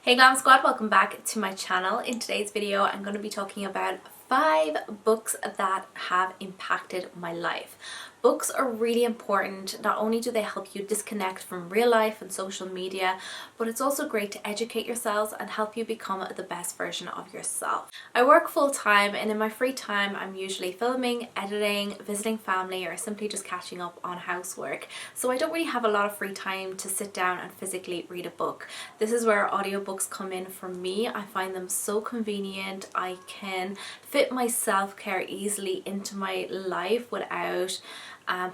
Hey Glam Squad, welcome back to my channel. In today's video I'm going to be talking about 5 books that have impacted my life. Books are really important. Not only do they help you disconnect from real life and social media, but it's also great to educate yourselves and help you become the best version of yourself. I work full time, and in my free time I'm usually filming, editing, visiting family, or simply just catching up on housework. So I don't really have a lot of free time to sit down and physically read a book. This is where audiobooks come in for me. I find them so convenient. I can fit my self-care easily into my life without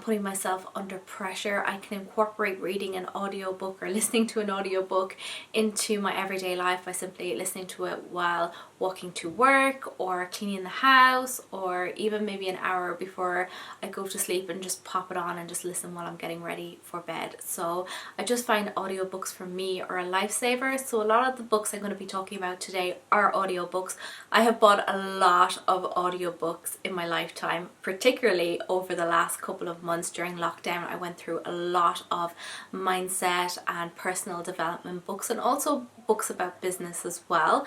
putting myself under pressure. I can incorporate reading an audiobook or listening to an audiobook into my everyday life by simply listening to it while walking to work or cleaning the house, or even maybe an hour before I go to sleep and just pop it on and just listen while I'm getting ready for bed. So I just find audiobooks for me are a lifesaver. So a lot of the books I'm going to be talking about today are audiobooks. I have bought a lot of audiobooks in my lifetime, particularly over the last couple of months during lockdown. I went through a lot of mindset and personal development books, and also books about business as well,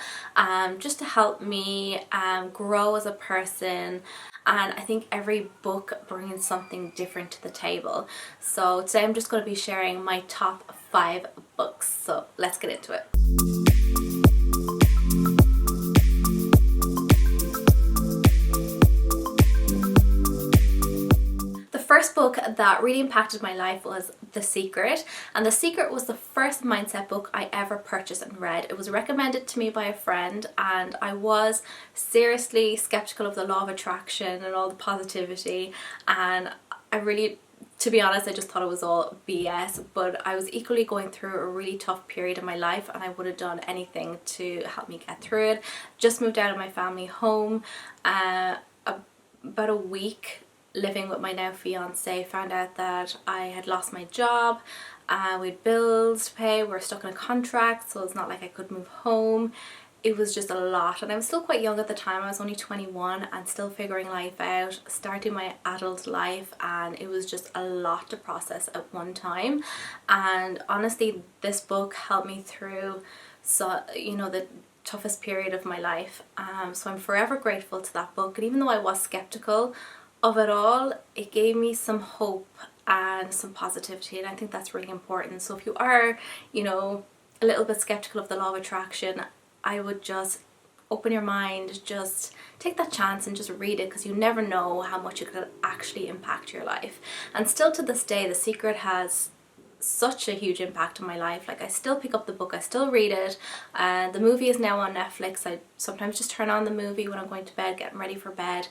just to help me grow as a person. And I think every book brings something different to the table. So today I'm just going to be sharing my top 5 books. So let's get into it. The first book that really impacted my life was The Secret, and The Secret was the first mindset book I ever purchased and read. It was recommended to me by a friend, and I was seriously skeptical of the law of attraction and all the positivity, and I really, to be honest, I just thought it was all BS. But I was equally going through a really tough period in my life, and I would have done anything to help me get through it. Just moved out of my family home about a week living with my now fiance, found out that I had lost my job, we had bills to pay, we were stuck in a contract, so it's not like I could move home. It was just a lot, and I was still quite young at the time. I was only 21 and still figuring life out, starting my adult life, and it was just a lot to process at one time. And honestly, this book helped me through, so the toughest period of my life. So I'm forever grateful to that book. And even though I was skeptical of it all, it gave me some hope and some positivity, and I think that's really important. So if you are, a little bit skeptical of the law of attraction, I would just open your mind, just take that chance and just read it, because you never know how much it could actually impact your life. And still to this day, The Secret has such a huge impact on my life. Like, I still pick up the book, I still read it, and the movie is now on Netflix. I sometimes just turn on the movie when I'm going to bed, getting ready for bed,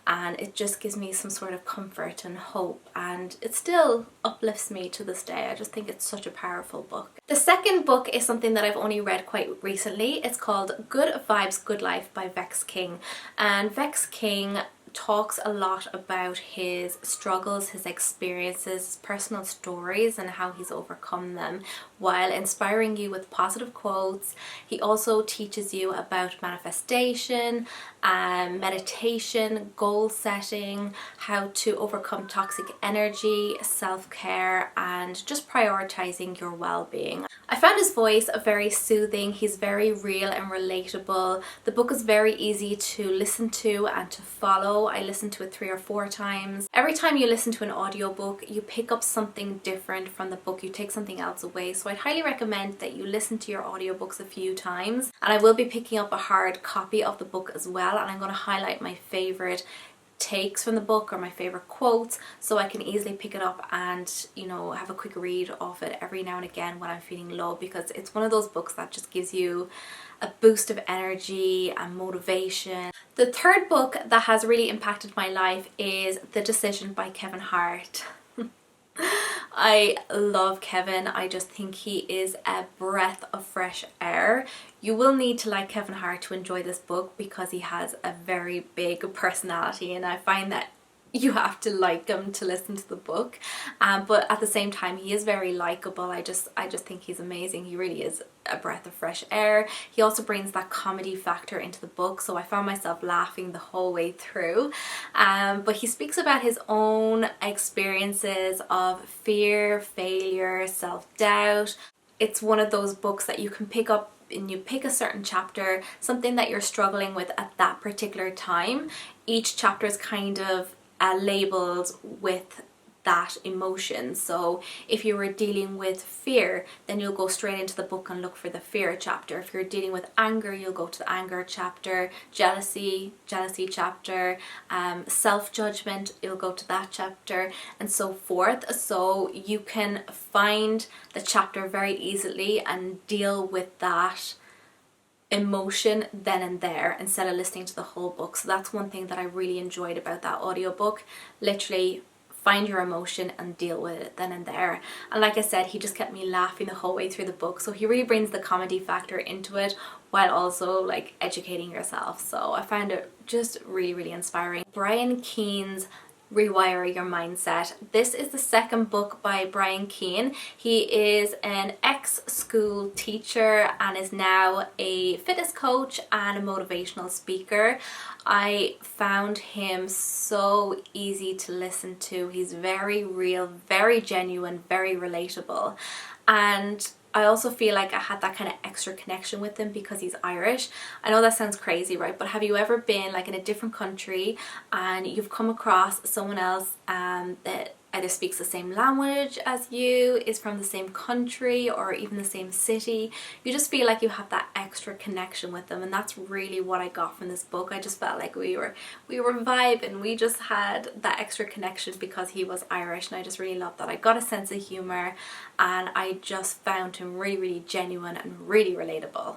and it just gives me some sort of comfort and hope, and it still uplifts me to this day. I just think it's such a powerful book. The second book is something that I've only read quite recently. It's called Good Vibes, Good Life by Vex King, and Vex King talks a lot about his struggles, his experiences, his personal stories, and how he's overcome them, while inspiring you with positive quotes. He also teaches you about manifestation, meditation, goal setting, how to overcome toxic energy, self-care, and just prioritizing your well-being. I found his voice very soothing. He's very real and relatable. The book is very easy to listen to and to follow. I listened to it 3 or 4 times. Every time you listen to an audiobook, you pick up something different from the book. You take something else away. So I'd highly recommend that you listen to your audiobooks a few times. And I will be picking up a hard copy of the book as well, and I'm going to highlight my favorite takes from the book or my favorite quotes, so I can easily pick it up and have a quick read of it every now and again when I'm feeling low, because it's one of those books that just gives you a boost of energy and motivation. The third book that has really impacted my life is The Decision by Kevin Hart. I love Kevin. I just think he is a breath of fresh air. You will need to like Kevin Hart to enjoy this book, because he has a very big personality, and I find that you have to like him to listen to the book, but at the same time he is very likable. I just think he's amazing. He really is a breath of fresh air. He also brings that comedy factor into the book, so I found myself laughing the whole way through. But he speaks about his own experiences of fear, failure, self-doubt. It's one of those books that you can pick up and you pick a certain chapter, something that you're struggling with at that particular time, each chapter is kind of labeled with that emotion. So if you were dealing with fear, then you'll go straight into the book and look for the fear chapter. If you're dealing with anger, you'll go to the anger chapter. Jealousy chapter. Self-judgment, you'll go to that chapter, and so forth. So you can find the chapter very easily and deal with that emotion then and there instead of listening to the whole book. So that's one thing that I really enjoyed about that audiobook. Literally find your emotion and deal with it then and there. And like I said, he just kept me laughing the whole way through the book. So he really brings the comedy factor into it while also like educating yourself. So I found it just really, really inspiring. Brian Keene's Rewire Your Mindset. This is the second book by Brian Keene. He is an ex-school teacher and is now a fitness coach and a motivational speaker. I found him so easy to listen to. He's very real, very genuine, very relatable. And I also feel like I had that kind of extra connection with him because he's Irish. I know that sounds crazy, right? But have you ever been like in a different country and you've come across someone else that either speaks the same language as you, is from the same country or even the same city? You just feel like you have that extra connection with them, and that's really what I got from this book. I just felt like we were vibing. We just had that extra connection because he was Irish, and I just really loved that. I got a sense of humor and I just found him really, really genuine and really relatable.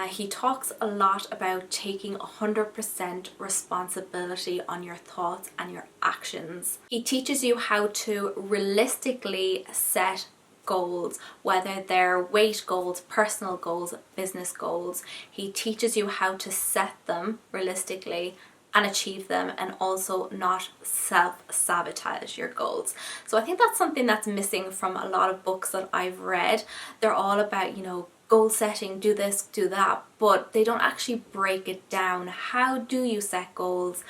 He talks a lot about taking 100% responsibility on your thoughts and your actions. He teaches you how to realistically set goals, whether they're weight goals, personal goals, business goals. He teaches you how to set them realistically and achieve them, and also not self-sabotage your goals. So I think that's something that's missing from a lot of books that I've read. They're all about, you know, goal setting, do this, do that, but they don't actually break it down. How do you set goals?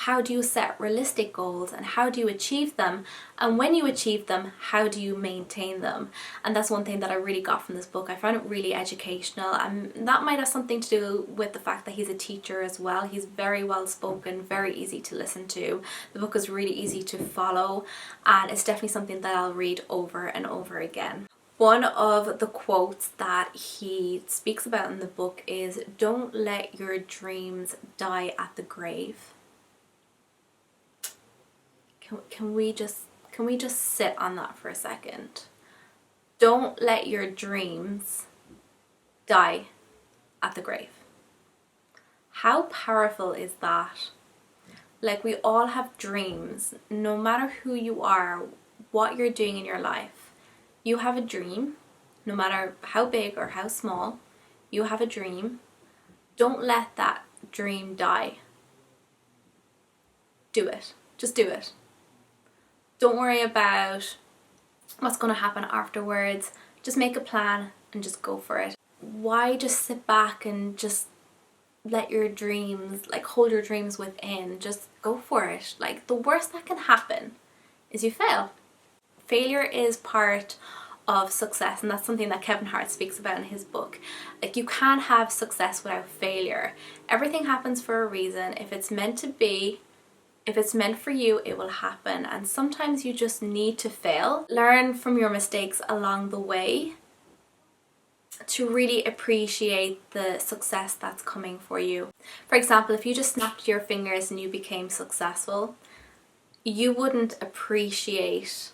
How do you set realistic goals, and how do you achieve them? And when you achieve them, how do you maintain them? And that's one thing that I really got from this book. I found it really educational, and that might have something to do with the fact that he's a teacher as well. He's very well spoken, very easy to listen to. The book is really easy to follow, and it's definitely something that I'll read over and over again. One of the quotes that he speaks about in the book is, "Don't let your dreams die at the grave." Can we just sit on that for a second? Don't let your dreams die at the grave. How powerful is that? Like, we all have dreams, no matter who you are, what you're doing in your life. You have a dream, no matter how big or how small, you have a dream. Don't let that dream die. Do it. Just do it. Don't worry about what's going to happen afterwards. Just make a plan and just go for it. Why just sit back and just let your dreams, like, hold your dreams within? Just go for it. Like, the worst that can happen is you fail. Failure is part of success, and that's something that Kevin Hart speaks about in his book. Like, you can't have success without failure. Everything happens for a reason. If it's meant to be, if it's meant for you, it will happen. And sometimes you just need to fail. Learn from your mistakes along the way to really appreciate the success that's coming for you. For example, if you just snapped your fingers and you became successful, you wouldn't appreciate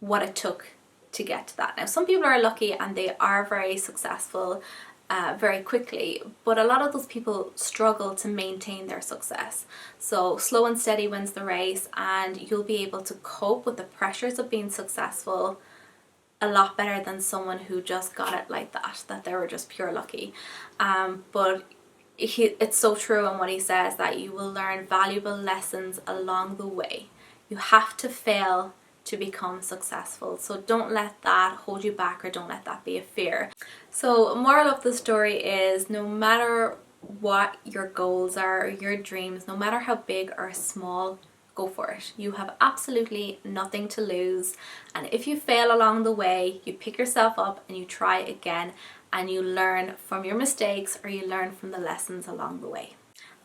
what it took to get to that. Now, some people are lucky and they are very successful very quickly, but a lot of those people struggle to maintain their success. So slow and steady wins the race, and you'll be able to cope with the pressures of being successful a lot better than someone who just got it like that they were just pure lucky. But it's so true in what he says, that you will learn valuable lessons along the way. You have to fail to become successful. So don't let that hold you back, or don't let that be a fear. So moral of the story is, no matter what your goals are, your dreams, no matter how big or small, go for it. You have absolutely nothing to lose, and if you fail along the way, you pick yourself up and you try again and you learn from your mistakes, or you learn from the lessons along the way.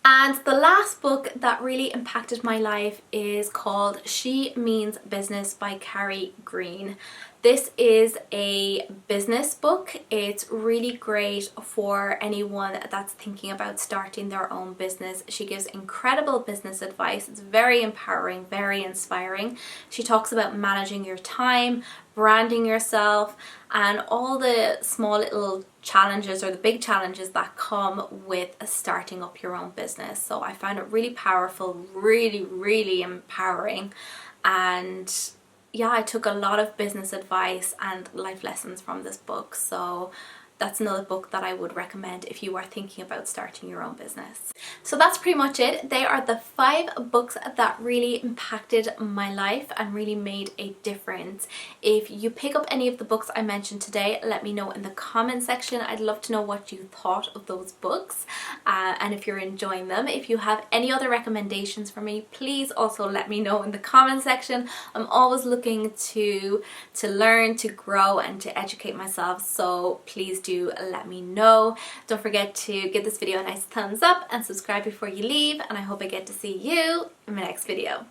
And the last book that really impacted my life is called She Means Business by Carrie Green. This is a business book. It's really great for anyone that's thinking about starting their own business. She gives incredible business advice. It's very empowering, very inspiring. She talks about managing your time, branding yourself, and all the small little challenges or the big challenges that come with starting up your own business. So I found it really powerful, really empowering, and yeah, I took a lot of business advice and life lessons from this book. So that's another book that I would recommend if you are thinking about starting your own business. So that's pretty much it. They are the 5 books that really impacted my life and really made a difference. If you pick up any of the books I mentioned today, let me know in the comment section. I'd love to know what you thought of those books and if you're enjoying them. If you have any other recommendations for me, please also let me know in the comment section. I'm always looking to learn, to grow, and to educate myself, so please do let me know. Don't forget to give this video a nice thumbs up and subscribe before you leave, and I hope I get to see you in my next video.